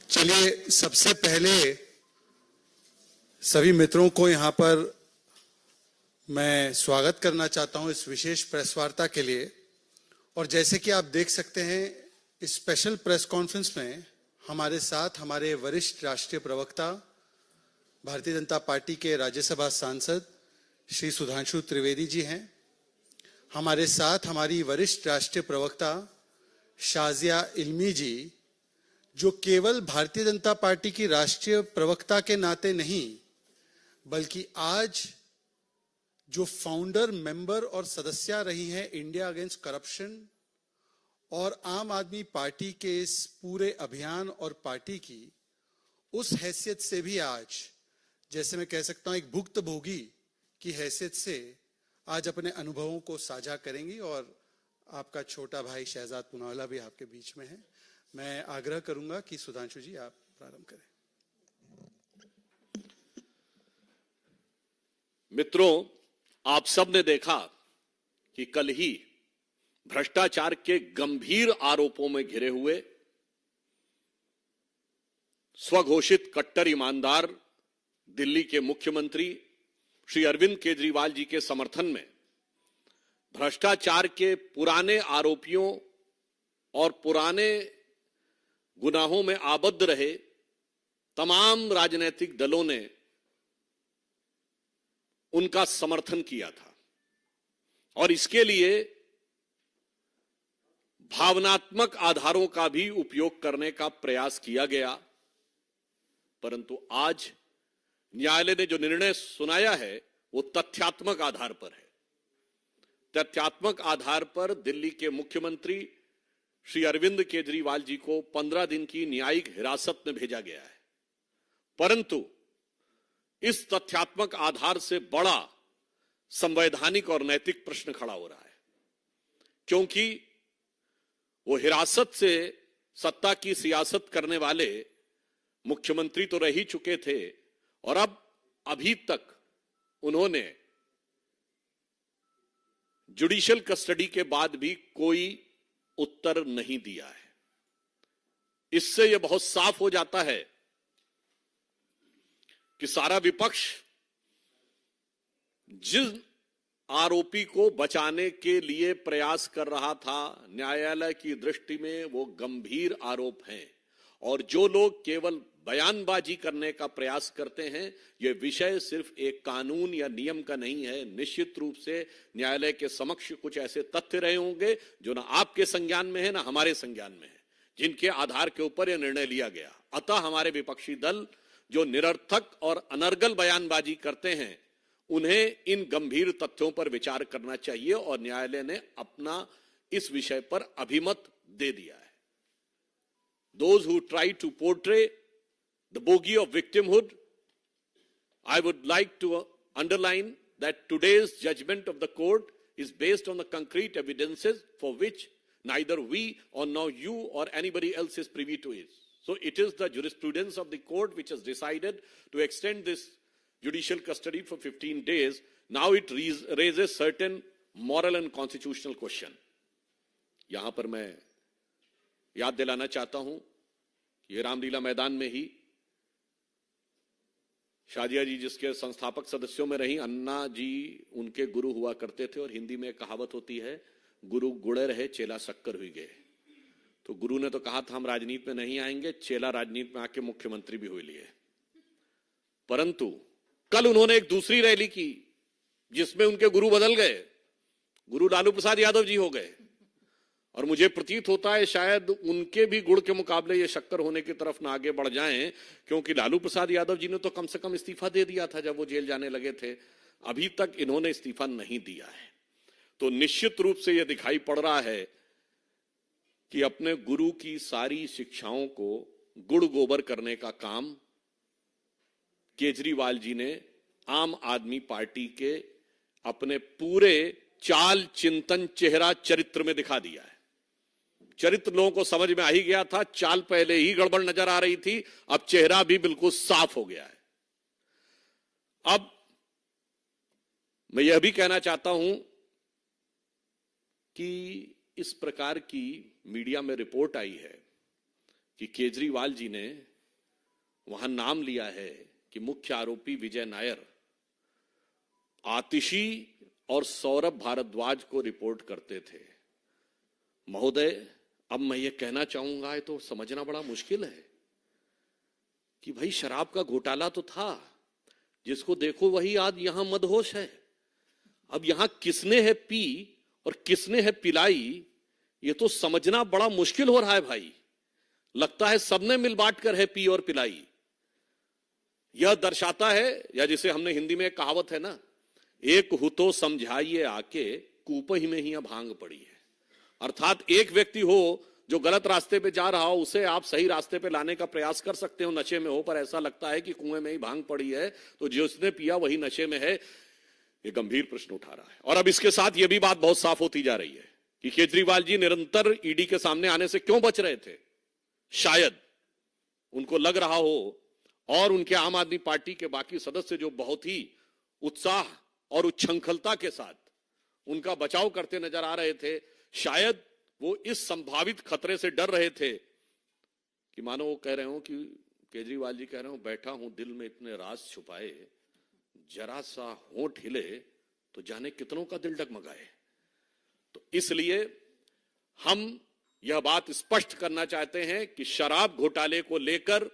चलिए, सबसे पहले सभी मित्रों को यहां पर मैं स्वागत करना चाहता हूं इस विशेष प्रेस वार्ता के लिए। और जैसे कि आप देख सकते हैं, इस स्पेशल प्रेस कॉन्फ्रेंस में हमारे साथ हमारे वरिष्ठ राष्ट्रीय प्रवक्ता, भारतीय जनता पार्टी के राज्यसभा सांसद श्री सुधांशु त्रिवेदी जी हैं। हमारे साथ हमारी वरिष्ठ राष्ट्रीय प्रवक्ता शाजिया इल्मी जी, जो केवल भारतीय जनता पार्टी की राष्ट्रीय प्रवक्ता के नाते नहीं, बल्कि आज जो फाउंडर, मेंबर और सदस्य रही हैं इंडिया अगेंस्ट करप्शन और आम आदमी पार्टी के इस पूरे अभियान और पार्टी की, उस हैसियत से भी आज, जैसे मैं कह सकता हूं, एक भुक्तभोगी की हैसियत से आज अपने अनुभवों को साझा करेंगी। और आपका छोटा भाई शहजाद पूनावाला भी आपके बीच में है। मैं आग्रह करूंगा कि सुधांशु जी आप प्रारंभ करें। मित्रों, आप सब ने देखा कि कल ही भ्रष्टाचार के गंभीर आरोपों में घिरे हुए स्वघोषित कट्टर ईमानदार दिल्ली के मुख्यमंत्री श्री अरविंद केजरीवाल जी के समर्थन में भ्रष्टाचार के पुराने आरोपियों और पुराने गुनाहों में आबद्ध रहे तमाम राजनीतिक दलों ने उनका समर्थन किया था। और इसके लिए भावनात्मक आधारों का भी उपयोग करने का प्रयास किया गया। परंतु आज न्यायालय ने जो निर्णय सुनाया है वो तथ्यात्मक आधार पर है। तथ्यात्मक आधार पर दिल्ली के मुख्यमंत्री श्री अरविंद केजरीवाल जी को 15 दिन की न्यायिक हिरासत में भेजा गया है। परंतु इस तथ्यात्मक आधार से बड़ा संवैधानिक और नैतिक प्रश्न खड़ा हो रहा है, क्योंकि वो हिरासत से सत्ता की सियासत करने वाले मुख्यमंत्री तो रह ही चुके थे और अब अभी तक उन्होंने जुडिशियल कस्टडी के बाद भी कोई उत्तर नहीं दिया है। इससे यह बहुत साफ हो जाता है कि सारा विपक्ष जिस आरोपी को बचाने के लिए प्रयास कर रहा था, न्यायालय की दृष्टि में वो गंभीर आरोप हैं। और जो लोग केवल बयानबाजी करने का प्रयास करते हैं, यह विषय सिर्फ एक कानून या नियम का नहीं है। निश्चित रूप से न्यायालय के समक्ष कुछ ऐसे तथ्य रहे होंगे जो ना आपके संज्ञान में है ना हमारे संज्ञान में है, जिनके आधार के ऊपर यह निर्णय लिया गया। अतः हमारे विपक्षी दल जो निरर्थक और अनर्गल बयानबाजी करते हैं, उन्हें इन गंभीर तथ्यों पर विचार करना चाहिए और न्यायालय ने अपना इस विषय पर अभिमत दे दिया है। Those who try to portray the bogey of victimhood, I would like to underline that today's judgment of the court is based on the concrete evidences for which neither we or now you or anybody else is privy to it. So it is the jurisprudence of the court which has decided to extend this judicial custody for 15 days. Now it raises certain moral and constitutional question. यहां पर मैं याद दिलाना चाहता हूं कि ये रामलीला मैदान में ही शाजिया जी, जिसके संस्थापक सदस्यों में रही, अन्ना जी उनके गुरु हुआ करते थे। और हिंदी में एक कहावत होती है, गुरु गुड़े रहे चेला शक्कर हुई गए। तो गुरु ने तो कहा था हम राजनीति में नहीं आएंगे, चेला राजनीति में आके मुख्यमंत्री भी हुए लिए। परंतु कल उन्होंने एक दूसरी रैली की जिसमें उनके गुरु बदल गए, गुरु लालू प्रसाद यादव जी हो गए। और मुझे प्रतीत होता है शायद उनके भी गुड़ के मुकाबले ये शक्कर होने की तरफ ना आगे बढ़ जाएं, क्योंकि लालू प्रसाद यादव जी ने तो कम से कम इस्तीफा दे दिया था जब वो जेल जाने लगे थे। अभी तक इन्होंने इस्तीफा नहीं दिया है। तो निश्चित रूप से यह दिखाई पड़ रहा है कि अपने गुरु की सारी शिक्षाओं को गुड़ गोबर करने का काम केजरीवाल जी ने आम आदमी पार्टी के अपने पूरे चाल, चिंतन, चेहरा, चरित्र में दिखा दिया है। चरित्र लोगों को समझ में आ ही गया था, चाल पहले ही गड़बड़ नजर आ रही थी, अब चेहरा भी बिल्कुल साफ हो गया है। अब मैं यह भी कहना चाहता हूं कि इस प्रकार की मीडिया में रिपोर्ट आई है कि केजरीवाल जी ने वहां नाम लिया है कि मुख्य आरोपी विजय नायर आतिशी और सौरभ भारद्वाज को रिपोर्ट करते थे। महोदय, अब मैं ये कहना चाहूंगा, ये तो समझना बड़ा मुश्किल है कि भाई शराब का घोटाला तो था, जिसको देखो वही आज यहां मदहोश है। अब यहां किसने है पी और किसने है पिलाई, ये तो समझना बड़ा मुश्किल हो रहा है भाई। लगता है सबने मिल बांट कर है पी और पिलाई। यह दर्शाता है, या जिसे हमने हिंदी में एक कहावत है ना, एक हु तो समझाइए आके, कूप ही में ही भांग पड़ी है। अर्थात एक व्यक्ति हो जो गलत रास्ते पे जा रहा हो, उसे आप सही रास्ते पे लाने का प्रयास कर सकते हो, नशे में हो, पर ऐसा लगता है कि कुएं में ही भांग पड़ी है, तो जिसने पिया वही नशे में है। ये गंभीर प्रश्न उठा रहा है। और अब इसके साथ यह भी बात बहुत साफ होती जा रही है कि केजरीवाल जी निरंतर ईडी के सामने आने से क्यों बच रहे थे। शायद उनको लग रहा हो, और उनके आम आदमी पार्टी के बाकी सदस्य जो बहुत ही उत्साह और उच्छृंखलता के साथ उनका बचाव करते नजर आ रहे थे, शायद वो इस संभावित खतरे से डर रहे थे कि मानो वो कह रहे हो कि केजरीवाल जी कह रहे हो, बैठा हूं दिल में इतने राज छुपाए, जरा सा होंठ हिले तो जाने कितनों का दिल डगमगाए। तो इसलिए हम यह बात स्पष्ट करना चाहते हैं कि शराब घोटाले को लेकर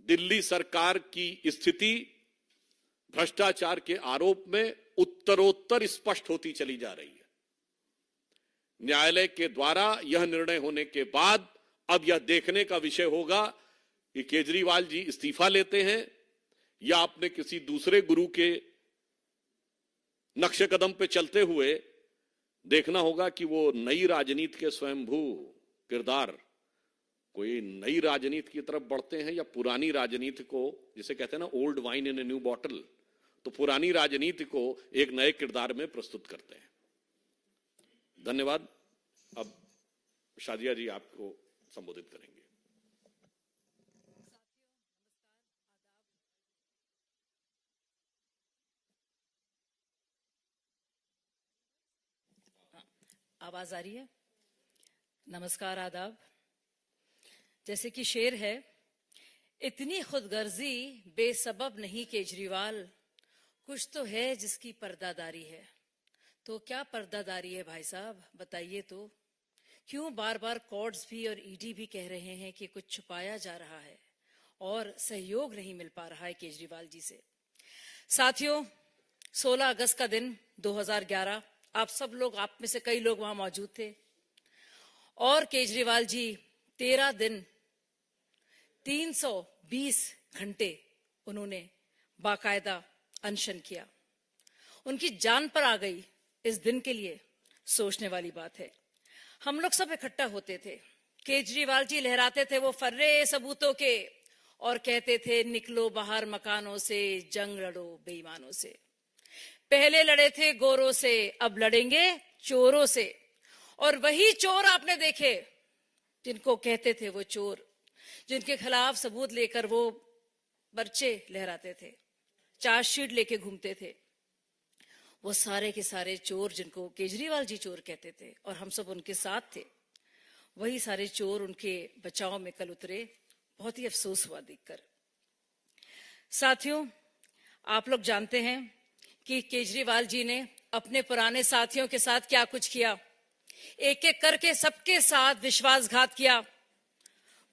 दिल्ली सरकार की स्थिति भ्रष्टाचार के आरोप में उत्तरोत्तर स्पष्ट होती चली जा रही है। न्यायालय के द्वारा यह निर्णय होने के बाद अब यह देखने का विषय होगा कि केजरीवाल जी इस्तीफा लेते हैं या अपने किसी दूसरे गुरु के नक्शे कदम पे चलते हुए देखना होगा कि वो नई राजनीति के स्वयंभू किरदार कोई नई राजनीति की तरफ बढ़ते हैं या पुरानी राजनीति को, जिसे कहते हैं ना old wine in a new bottle, तो पुरानी राजनीति को एक नए किरदार में प्रस्तुत करते हैं। धन्यवाद। अब शादिया जी आपको संबोधित करेंगे। आवाज आ रही है? नमस्कार, आदाब। जैसे कि शेर है, इतनी खुदगर्जी बेसबब नहीं केजरीवाल, कुछ तो है जिसकी पर्दादारी है। तो क्या पर्दादारी है भाई साहब, बताइए तो। क्यों बार बार कोर्ट्स भी और ईडी भी कह रहे हैं कि कुछ छुपाया जा रहा है और सहयोग नहीं मिल पा रहा है केजरीवाल जी से। साथियों, 16 अगस्त का दिन 2011, आप सब लोग, आप में से कई लोग वहां मौजूद थे, और केजरीवाल जी 13 दिन 320 घंटे उन्होंने बाकायदा अनशन किया। उनकी जान पर आ गई इस दिन के लिए, सोचने वाली बात है। हम लोग सब इकट्ठा होते थे, केजरीवाल जी लहराते थे वो फर्रे सबूतों के और कहते थे निकलो बाहर मकानों से, जंग लड़ो बेईमानों से। पहले लड़े थे गोरों से, अब लड़ेंगे चोरों से। और वही चोर आपने देखे जिनको कहते थे वो चोर, जिनके खिलाफ सबूत लेकर वो पर्चे लहराते थे, चार्जशीट लेके घूमते थे, वो सारे के सारे चोर जिनको केजरीवाल जी चोर कहते थे और हम सब उनके साथ थे, वही सारे चोर उनके बचाव में कल उतरे। बहुत ही अफसोस हुआ देखकर। साथियों, आप लोग जानते हैं कि केजरीवाल जी ने अपने पुराने साथियों के साथ क्या कुछ किया। एक एक करके सबके साथ विश्वासघात किया।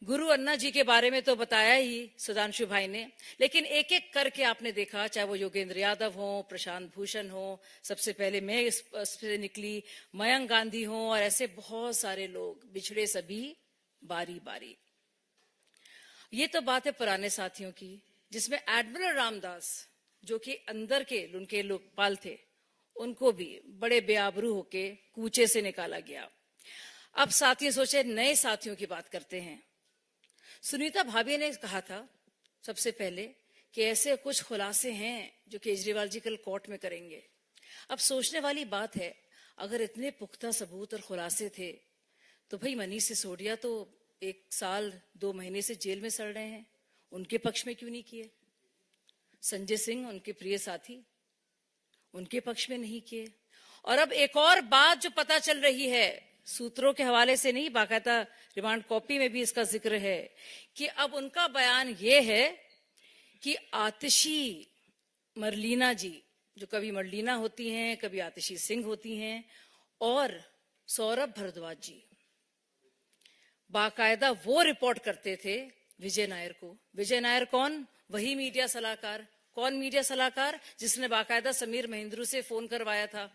गुरु अन्ना जी के बारे में तो बताया ही सुधांशु भाई ने, लेकिन एक एक करके आपने देखा, चाहे वो योगेंद्र यादव हो, प्रशांत भूषण हो, सबसे पहले मैं इससे निकली, मयंक गांधी हो, और ऐसे बहुत सारे लोग बिछड़े सभी बारी बारी। ये तो बात है पुराने साथियों की, जिसमें एडमिरल रामदास जो कि अंदर के उनके लोकपाल थे, उनको भी बड़े बेआबरू होके कूचे से निकाला गया। अब साथी सोचे नए साथियों की बात करते हैं। सुनीता भाभी ने कहा था सबसे पहले कि ऐसे कुछ खुलासे हैं जो केजरीवाल जी कल कोर्ट में करेंगे। अब सोचने वाली बात है, अगर इतने पुख्ता सबूत और खुलासे थे तो भाई मनीष सिसोदिया तो 1 साल 2 महीने से जेल में सड़ रहे हैं, उनके पक्ष में क्यों नहीं किए? संजय सिंह उनके प्रिय साथी, उनके पक्ष में नहीं किए। और अब एक और बात जो पता चल रही है सूत्रों के हवाले से नहीं, बाकायदा रिमांड कॉपी में भी इसका जिक्र है कि अब उनका बयान ये है कि आतिशी मरलीना जी, जो कभी मरलीना होती हैं, कभी आतिशी सिंह होती हैं, और सौरभ भारद्वाज जी बाकायदा वो रिपोर्ट करते थे विजय नायर को। विजय नायर कौन? वही मीडिया सलाहकार। कौन मीडिया सलाहकार? जिसने बाकायदा समीर महेंद्रू से फोन करवाया था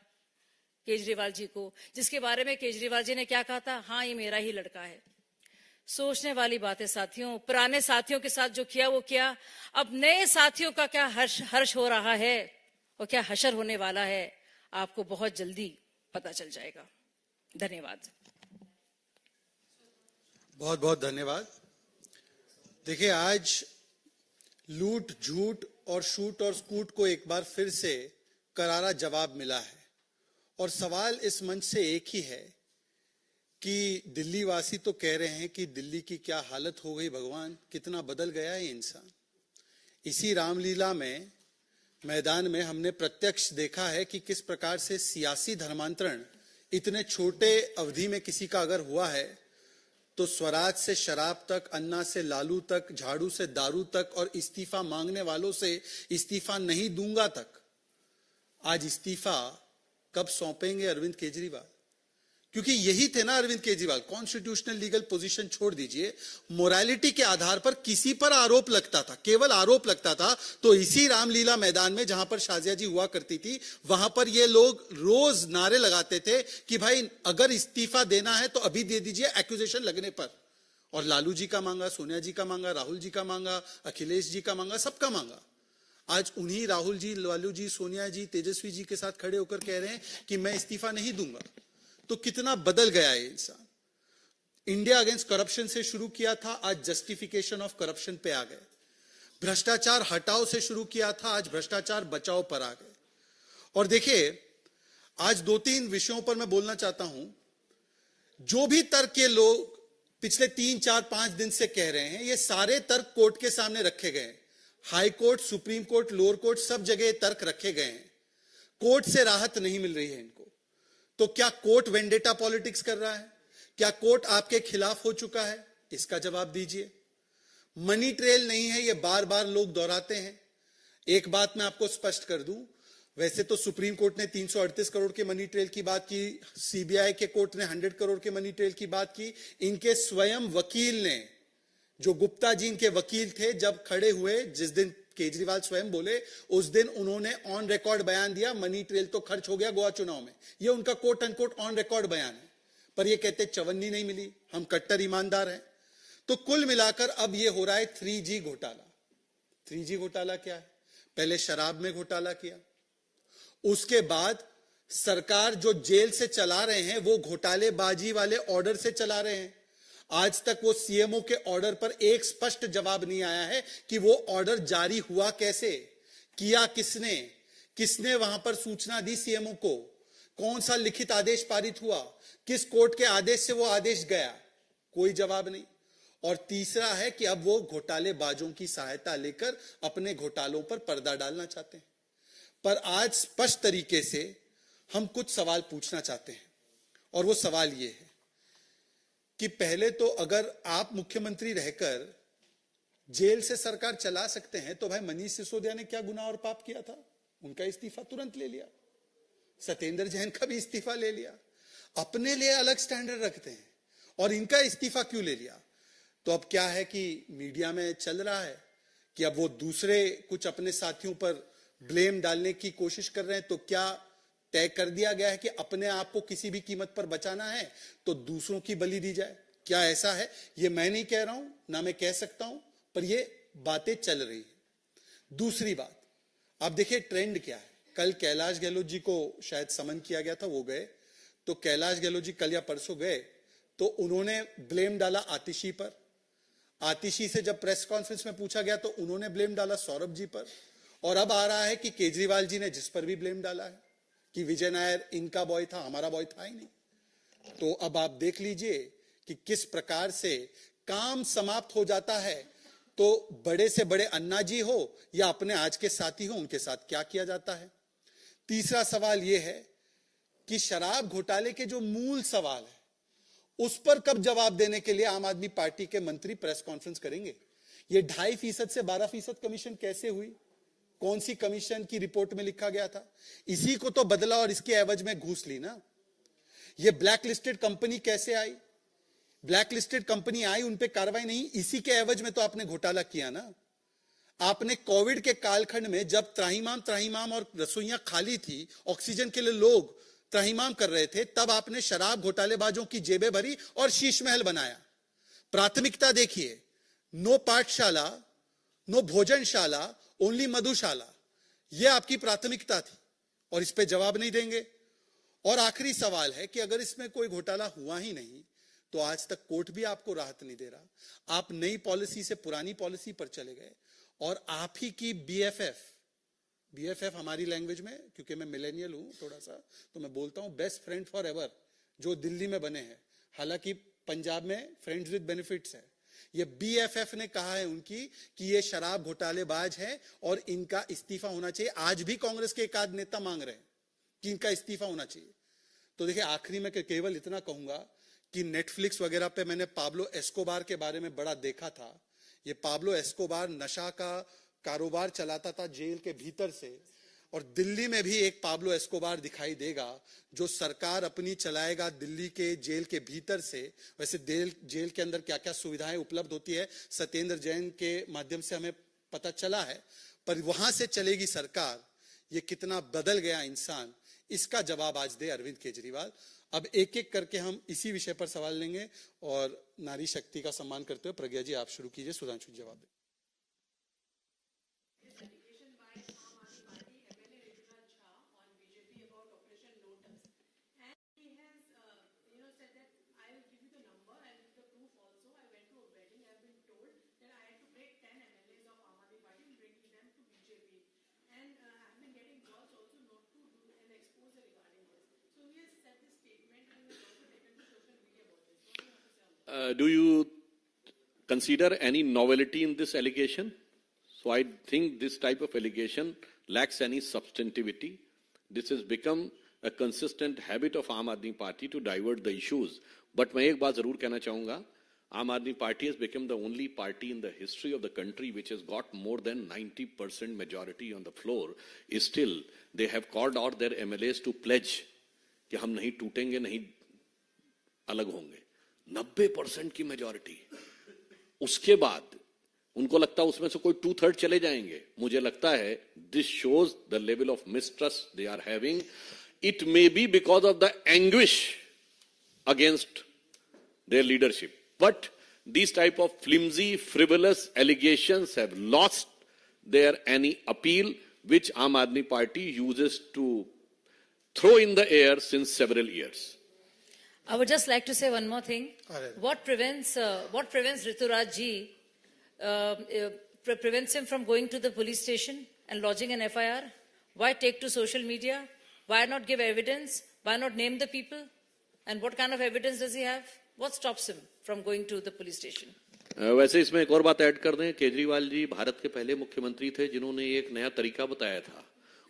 केजरीवाल जी को, जिसके बारे में केजरीवाल जी ने क्या कहा था? हाँ, ये मेरा ही लड़का है। सोचने वाली बात है साथियों। पुराने साथियों के साथ जो किया वो किया, अब नए साथियों का क्या हर्ष हो रहा है और क्या हशर होने वाला है, आपको बहुत जल्दी पता चल जाएगा। धन्यवाद। बहुत बहुत धन्यवाद। देखिए, आज लूट, झूठ और शूट और स्कूट को एक बार फिर से करारा जवाब मिला है, और सवाल इस मंच से एक ही है कि दिल्ली वासी तो कह रहे हैं कि दिल्ली की क्या हालत हो गई भगवान, कितना बदल गया है इंसान। इसी रामलीला में मैदान में हमने प्रत्यक्ष देखा है कि किस प्रकार से सियासी धर्मांतरण इतने छोटे अवधि में किसी का अगर हुआ है तो स्वराज से शराब तक, अन्ना से लालू तक, झाड़ू से दारू तक, और इस्तीफा मांगने वालों से इस्तीफा नहीं दूंगा तक। आज इस्तीफा कब सौंपेंगे अरविंद केजरीवाल? क्योंकि यही थे ना Arvind Kejriwal, constitutional legal position छोड़ दीजिए, मोरालिटी के आधार पर किसी पर आरोप लगता था, केवल आरोप लगता था, तो इसी रामलीला मैदान में जहां पर शाजिया जी हुआ करती थी, वहां पर ये लोग रोज नारे लगाते थे कि भाई अगर इस्तीफा देना है तो अभी दे दीजिए एक्यूजेशन लगने पर। और लालू जी का मांगा, सोनिया जी का मांगा, राहुल जी का मांगा, अखिलेश जी का मांगा, सबका मांगा। आज उन्हीं राहुल जी, लालू जी, सोनिया जी, तेजस्वी जी के साथ खड़े होकर कह रहे हैं कि मैं इस्तीफा नहीं दूंगा। तो कितना बदल गया है इंसान। इंडिया अगेंस्ट करप्शन से शुरू किया था, आज जस्टिफिकेशन ऑफ करप्शन पे आ गए। भ्रष्टाचार हटाओ से शुरू किया था, आज भ्रष्टाचार बचाओ पर आ गए। और देखिए, आज 2-3 विषयों पर मैं बोलना चाहता हूं। जो भी तर्क के लोग पिछले 3-4-5 दिन से कह रहे हैं, ये सारे तर्क कोर्ट के सामने रखे गए। High court, supreme court, lower court, सब जगह तर्क रखे गए हैं। कोर्ट से राहत नहीं मिल रही है इनको। तो क्या कोर्ट वेंडेटा पॉलिटिक्स कर रहा है? क्या कोर्ट आपके खिलाफ हो चुका है? इसका जवाब दीजिए। मनी ट्रेल नहीं है, ये बार बार लोग दोहराते हैं। एक बात मैं आपको स्पष्ट कर दूं, वैसे तो सुप्रीम कोर्ट ने 338 करोड़ के मनी ट्रेल की बात की, सीबीआई के कोर्ट ने 100 करोड़ के मनी ट्रेल की बात की। इनके स्वयं वकील ने, जो गुप्ता जी इनके वकील थे, जब खड़े हुए, जिस दिन केजरीवाल स्वयं बोले, उस दिन उन्होंने ऑन रिकॉर्ड बयान दिया, मनी ट्रेल तो खर्च हो गया गोवा चुनाव में। ये उनका कोट अनकोट ऑन रिकॉर्ड बयान है। पर ये कहते चवन्नी नहीं मिली, हम कट्टर ईमानदार हैं। तो कुल मिलाकर अब ये हो रहा है 3G घोटाला। 3G घोटाला क्या है? पहले शराब में घोटाला किया, उसके बाद सरकार जो जेल से चला रहे हैं वो घोटालेबाजी वाले ऑर्डर से चला रहे हैं। आज तक वो सीएमओ के ऑर्डर पर एक स्पष्ट जवाब नहीं आया है कि वो ऑर्डर जारी हुआ कैसे, किया किसने, किसने वहां पर सूचना दी सीएमओ को, कौन सा लिखित आदेश पारित हुआ, किस कोर्ट के आदेश से वो आदेश गया, कोई जवाब नहीं। और तीसरा है कि अब वो घोटालेबाजों की सहायता लेकर अपने घोटालों पर पर्दा डालना चाहते हैं। पर आज स्पष्ट तरीके से हम कुछ सवाल पूछना चाहते हैं, और वो सवाल ये है कि पहले तो अगर आप मुख्यमंत्री रहकर जेल से सरकार चला सकते हैं, तो भाई मनीष सिसोदिया ने क्या गुनाह और पाप किया था? उनका इस्तीफा तुरंत ले लिया। सत्येंद्र जैन का भी इस्तीफा ले लिया। अपने लिए अलग स्टैंडर्ड रखते हैं, और इनका इस्तीफा क्यों ले लिया? तो अब क्या है कि मीडिया में चल रहा है कि अब वो दूसरे कुछ अपने साथियों पर ब्लेम डालने की कोशिश कर रहे हैं। तो क्या तय कर दिया गया है कि अपने आप को किसी भी कीमत पर बचाना है तो दूसरों की बलि दी जाए? क्या ऐसा है? ये मैं नहीं कह रहा हूं, ना मैं कह सकता हूं, पर ये बातें चल रही है। दूसरी बात, आप देखिए ट्रेंड क्या है। कल कैलाश गहलोत जी को शायद समन किया गया था, वो गए। तो कैलाश गहलोत जी कल या परसों गए, तो उन्होंने ब्लेम डाला आतिशी पर। आतिशी से जब प्रेस कॉन्फ्रेंस में पूछा गया तो उन्होंने ब्लेम डाला सौरभ जी पर। और अब आ रहा है कि केजरीवाल जी ने जिस पर भी ब्लेम डाला है कि विजय नायर इनका बॉय था, हमारा बॉय था ही नहीं। तो अब आप देख लीजिए कि किस प्रकार से काम समाप्त हो जाता है। तो बड़े से बड़े अन्ना जी हो या अपने आज के साथी हो, उनके साथ क्या किया जाता है। तीसरा सवाल यह है कि शराब घोटाले के जो मूल सवाल है, उस पर कब जवाब देने के लिए आम आदमी पार्टी के मंत्री प्रेस कॉन्फ्रेंस करेंगे? ये 2.5% से 12% कमीशन कैसे हुई? कौन सी कमीशन की रिपोर्ट में लिखा गया था? इसी को तो बदला और इसके एवज में घूस ली ना। ये ब्लैक लिस्टेड कंपनी कैसे आई? ब्लैक लिस्टेड कंपनी आई, उन पे कार्रवाई नहीं, इसी के एवज में तो आपने घोटाला किया ना। आपने कोविड के कालखंड में जब त्राहिमाम और रसोइयां खाली थी, ऑक्सीजन के लिए लोग त्राहिमाम कर रहे थे, तब आपने शराब घोटालेबाजों की जेबें भरी और शीश महल बनाया। प्राथमिकता देखिए, नो पाठशाला, नो भोजनशाला, ओनली मधुशाला, यह आपकी प्राथमिकता थी और इस पे जवाब नहीं देंगे। और आखिरी सवाल है कि अगर इसमें कोई घोटाला हुआ ही नहीं तो आज तक कोर्ट भी आपको राहत नहीं दे रहा। आप नई पॉलिसी से पुरानी पॉलिसी पर चले गए और आप ही की बीएफएफ हमारी लैंग्वेज में, क्योंकि मैं मिलेनियल हूं थोड़ा सा, तो मैं बोलता हूं बेस्ट फ्रेंड फॉर एवर, जो दिल्ली में बने हैं, हालांकि पंजाब में फ्रेंड्स विद बेनिफिट्स है। ये बीएफएफ ने कहा है उनकी कि ये शराब घोटालेबाज है और इनका इस्तीफा होना चाहिए। आज भी कांग्रेस के एक आध नेता मांग रहे हैं कि इनका इस्तीफा होना चाहिए। तो देखिए, आखिरी में केवल इतना कहूंगा कि नेटफ्लिक्स वगैरह पे मैंने पाब्लो एस्कोबार के बारे में बड़ा देखा था। ये पाब्लो एस्कोबार नशा का कारोबार चलाता था जेल के भीतर से, और दिल्ली में भी एक पाब्लो एस्कोबार दिखाई देगा जो सरकार अपनी चलाएगा दिल्ली के जेल के भीतर से। वैसे जेल के अंदर क्या क्या सुविधाएं उपलब्ध होती है सत्येंद्र जैन के माध्यम से हमें पता चला है, पर वहां से चलेगी सरकार। ये कितना बदल गया इंसान, इसका जवाब आज दे अरविंद केजरीवाल। अब एक एक करके हम इसी विषय पर सवाल लेंगे और नारी शक्ति का सम्मान करते हुए प्रज्ञा जी आप शुरू कीजिए, सुधांशु जवाब दें। Do you consider any novelty in this allegation? So I think this type of allegation lacks any substantivity. This has become a consistent habit of Aam Aadmi Party to divert the issues. But मैं एक बात जरूर कहना चाहूंगा, Aam Aadmi Party has become the only party in the history of the country which has got more than 90% majority on the floor. Still, they have called out their MLAs to pledge कि हम नहीं टूटेंगे, नहीं अलग होंगे। 90% की majority, उसके बाद उनको लगता है उसमें से कोई 2/3 चले जाएंगे। मुझे लगता है this shows the level of mistrust they are having. It may be because of the anguish against their leadership, but these type of flimsy, frivolous allegations have lost their any appeal which Aam Aadmi Party uses to throw in the air since several years. I would just like to say one more thing. What prevents Rituraj ji prevents him from going to the police station and lodging an FIR? Why take to social media? Why not give evidence? Why not name the people? And what kind of evidence does he have? What stops him from going to the police station? वैसे इसमें एक और बात add कर दें, केजरीवाल जी भारत के पहले मुख्यमंत्री थे जिन्होंने एक नया तरीका बताया था,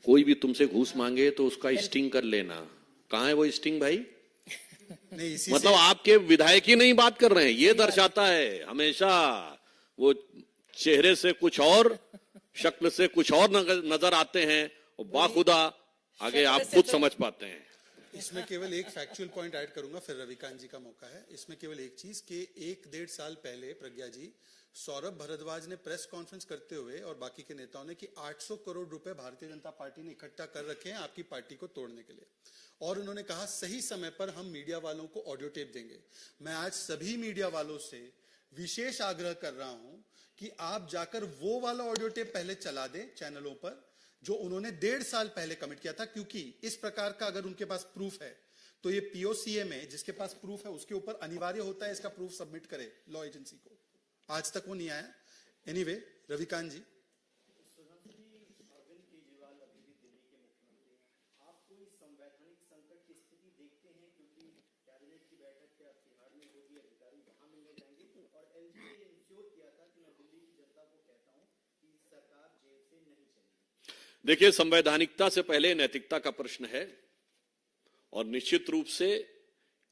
कोई भी तुमसे घूस मांगे तो उसका स्टिंग कर लेना। कहाँ है वो स्टिंग भाई? नहीं, मतलब आपके विधायक ही नहीं बात कर रहे हैं, ये दर्शाता है हमेशा वो चेहरे से कुछ और, शक्ल से कुछ और नजर आते हैं, और बाखुदा आगे आप खुद समझ पाते हैं। इसमें केवल एक फैक्चुअल पॉइंट ऐड करूंगा, फिर रविकांत जी का मौका है। इसमें केवल एक चीज कि 1-1.5 साल पहले प्रज्ञा जी, सौरभ भारद्वाज ने प्रेस कॉन्फ्रेंस करते हुए और बाकी के नेताओं ने कि 800 करोड़ रुपए भारतीय जनता पार्टी ने इकट्ठा कर रखे हैं आपकी पार्टी को तोड़ने के लिए, और उन्होंने कहा सही समय पर हम मीडिया वालों को ऑडियो टेप देंगे। मैं आज सभी मीडिया वालों से विशेष आग्रह कर रहा हूं कि आप जाकर वो वाला ऑडियो टेप पहले चला दें चैनलों पर जो उन्होंने 1.5 साल पहले कमिट किया था, क्योंकि इस प्रकार का अगर उनके पास प्रूफ है तो ये पीओसीए में जिसके पास प्रूफ है उसके ऊपर अनिवार्य होता है इसका प्रूफ सबमिट करे लॉ एजेंसी को। आज तक वो नहीं आया। एनीवे, रविकांत जी। देखिए, संवैधानिकता से पहले नैतिकता का प्रश्न है, और निश्चित रूप से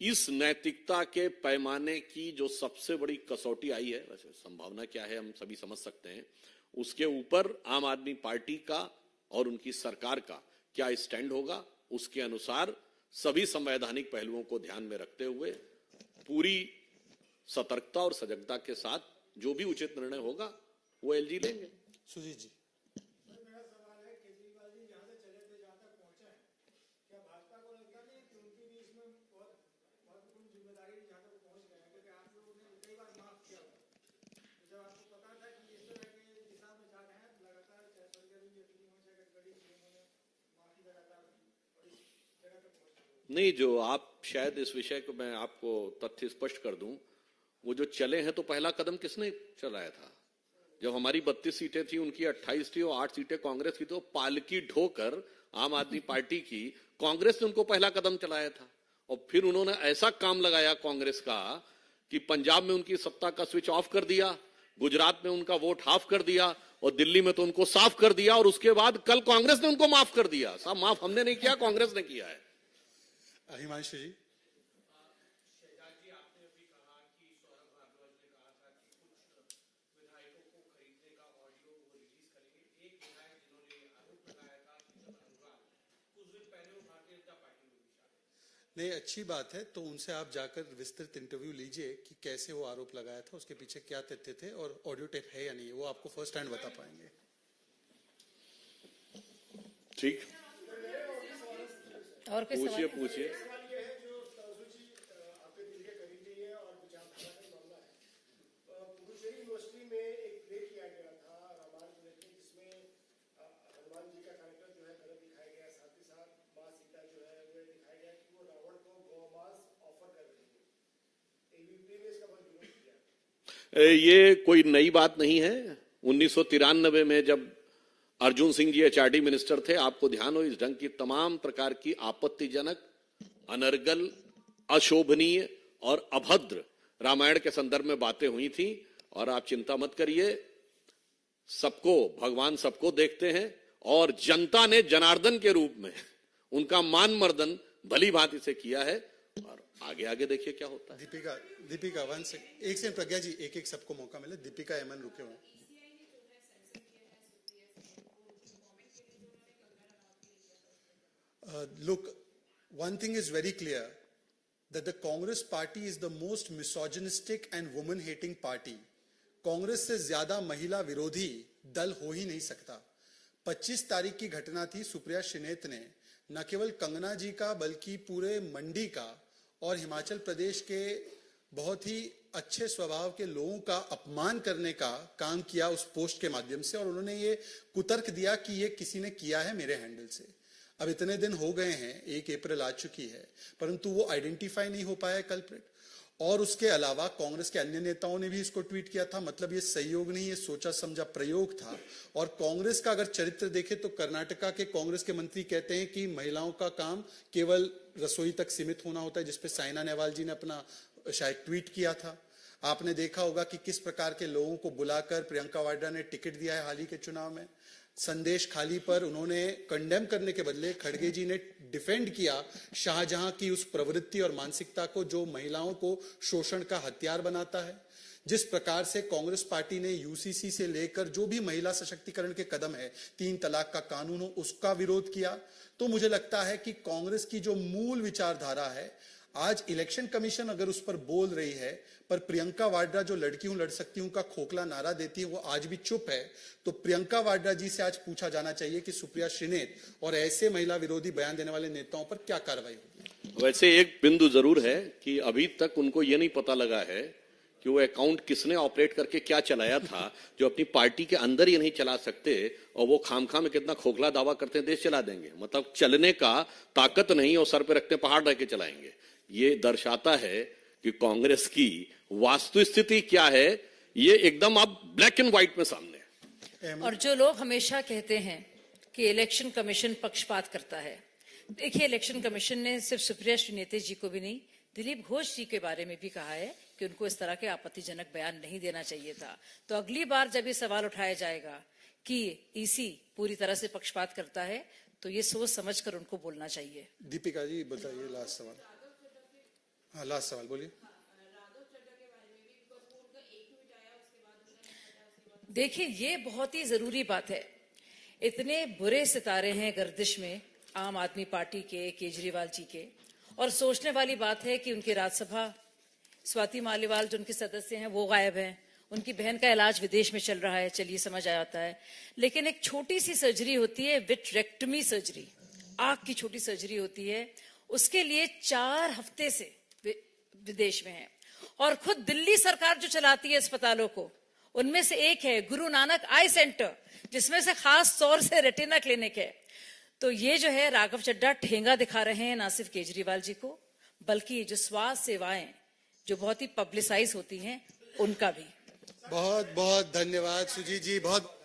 इस नैतिकता के पैमाने की जो सबसे बड़ी कसौटी आई है, वैसे संभावना क्या है हम सभी समझ सकते हैं, उसके ऊपर आम आदमी पार्टी का और उनकी सरकार का क्या स्टैंड होगा, उसके अनुसार सभी संवैधानिक पहलुओं को ध्यान में रखते हुए पूरी सतर्कता और सजगता के साथ जो भी उचित निर्णय होगा वो एलजी लेंगे। सुजीत जी, नहीं, जो आप शायद इस विषय को मैं आपको तथ्य स्पष्ट कर दूं, वो जो चले हैं तो पहला कदम किसने चलाया था? जब हमारी 32 सीटें थी, उनकी 28 थी और 8 सीटें कांग्रेस की, तो पालकी ढोकर आम आदमी पार्टी की कांग्रेस ने उनको पहला कदम चलाया था। और फिर उन्होंने ऐसा काम लगाया कांग्रेस का कि पंजाब में उनकी सत्ता का स्विच ऑफ कर दिया, गुजरात में उनका वोट हाफ कर दिया और दिल्ली में तो उनको साफ कर दिया। और उसके बाद कल कांग्रेस ने उनको माफ कर दिया। साहब, माफ हमने नहीं किया, कांग्रेस ने किया है। हिमांशु जी। नहीं, अच्छी बात है, तो उनसे आप जाकर विस्तृत इंटरव्यू लीजिए कि कैसे वो आरोप लगाया था, उसके पीछे क्या तथ्य थे और ऑडियो टेप है या नहीं, वो आपको फर्स्ट हैंड बता पाएंगे। ठीक, और कोई पूछिए सवाल? पूछिए। ये कोई नई बात नहीं है। 1993 में जब अर्जुन सिंह जी एचआरडी मिनिस्टर थे, आपको ध्यान हो, इस ढंग की तमाम प्रकार की आपत्तिजनक, अनर्गल, अशोभनीय और अभद्र रामायण के संदर्भ में बातें हुई थी। और आप चिंता मत करिए, सबको भगवान सबको देखते हैं और जनता ने जनार्दन के रूप में उनका मान मर्दन भली भांति से किया है। और आगे आगे देखिए क्या होता है। दीपिका वन से एक सेकंड, प्रज्ञा जी, एक एक सबको मौका मिले। दीपिका एमन रुके हुए। Look, one thing is very clear that the Congress party is the most misogynistic and woman-hating party. Congress से ज्यादा महिला विरोधी दल हो ही नहीं सकता। 25 तारीख की घटना थी, सुप्रिया श्रीनेत ने न केवल कंगना जी का बल्कि पूरे मंडी का और हिमाचल प्रदेश के बहुत ही अच्छे स्वभाव के लोगों का अपमान करने का काम किया उस पोस्ट के माध्यम से। और उन्होंने ये कुतर्क दिया कि ये किसी ने किया है मेरे हैंडल से। अब इतने दिन हो गए हैं, 1 अप्रैल आ चुकी है, परंतु वो आइडेंटिफाई नहीं हो पाया कल्प्रिट। और उसके अलावा कांग्रेस के अन्य नेताओं ने भी इसको ट्वीट किया था। मतलब ये सहयोग नहीं, ये सोचा समझा प्रयोग था। और कांग्रेस का अगर चरित्र देखे तो कर्नाटका के कांग्रेस के मंत्री कहते हैं कि महिलाओं का काम केवल रसोई तक सीमित होना होता है, जिसपे साइना नेहवाल जी ने अपना शायद ट्वीट किया था। आपने देखा होगा कि किस प्रकार के लोगों को बुलाकर प्रियंका वाड्रा ने टिकट दिया है हाल ही के चुनाव में। संदेश खाली पर उन्होंने कंडेम करने के बदले खड़गे जी ने डिफेंड किया शाहजहां की उस प्रवृत्ति और मानसिकता को जो महिलाओं को शोषण का हथियार बनाता है। जिस प्रकार से कांग्रेस पार्टी ने यूसीसी से लेकर जो भी महिला सशक्तिकरण के कदम है, 3 तलाक का कानून हो, उसका विरोध किया। तो मुझे लगता है कि कांग्रेस की जो मूल विचारधारा है, आज इलेक्शन कमीशन अगर उस पर बोल रही है, पर प्रियंका वाड्रा जो लड़की हूं लड़ सकती हूं का खोखला नारा देती है, वो आज भी चुप है। तो प्रियंका वाड्रा जी से आज पूछा जाना चाहिए कि सुप्रिया श्रीनेत और ऐसे महिला विरोधी बयान देने वाले नेताओं पर क्या कार्रवाई होगी। वैसे एक बिंदु जरूर है कि अभी तक उनको ये नहीं पता लगा है कि वो अकाउंट किसने ऑपरेट करके क्या चलाया था, जो अपनी पार्टी के अंदर ही नहीं चला सकते और वो खामखा में कितना खोखला दावा करते हैं देश चला देंगे। मतलब चलने का ताकत नहीं और सर पे रखते पहाड़ रह के चलाएंगे। ये दर्शाता है कि कांग्रेस की वास्तु स्थिति क्या है, ये एकदम अब ब्लैक एंड व्हाइट में सामने है। और जो लोग हमेशा कहते हैं कि इलेक्शन कमीशन पक्षपात करता है, देखिए इलेक्शन कमीशन ने सिर्फ सुप्रिया श्रीनेत जी को भी नहीं, दिलीप घोष जी के बारे में भी कहा है कि उनको इस तरह के आपत्तिजनक बयान नहीं देना चाहिए था। तो अगली बार जब ये सवाल उठाया जाएगा कि ईसी पूरी तरह से पक्षपात करता है, तो ये सोच समझकर उनको बोलना चाहिए। दीपिका जी बताइए लास्ट सवाल। हाँ, लास्ट सवाल बोलिए। देखिए, ये बहुत ही जरूरी बात है। इतने बुरे सितारे हैं गर्दिश में आम आदमी पार्टी के, केजरीवाल जी के, और सोचने वाली बात है कि उनकी राज्यसभा स्वाति मालीवाल जो उनके सदस्य हैं वो गायब हैं, उनकी बहन का इलाज विदेश में चल रहा है, चलिए समझ आ जाता है। लेकिन एक छोटी सी सर्जरी होती है, विट्रेक्टमी सर्जरी, आंख की छोटी सर्जरी होती है, उसके लिए 4 हफ्ते से विदेश में है। और खुद दिल्ली सरकार जो चलाती है अस्पतालों को, उनमें से एक है गुरु नानक आई सेंटर, जिसमें से खास तौर से रेटिना क्लिनिक है। तो ये जो है राघव चड्ढा ठेंगा दिखा रहे हैं ना सिर्फ केजरीवाल जी को, बल्कि जो स्वास्थ्य सेवाएं जो बहुत ही पब्लिसाइज होती हैं उनका भी। बहुत बहुत धन्यवाद सुजीत जी, बहुत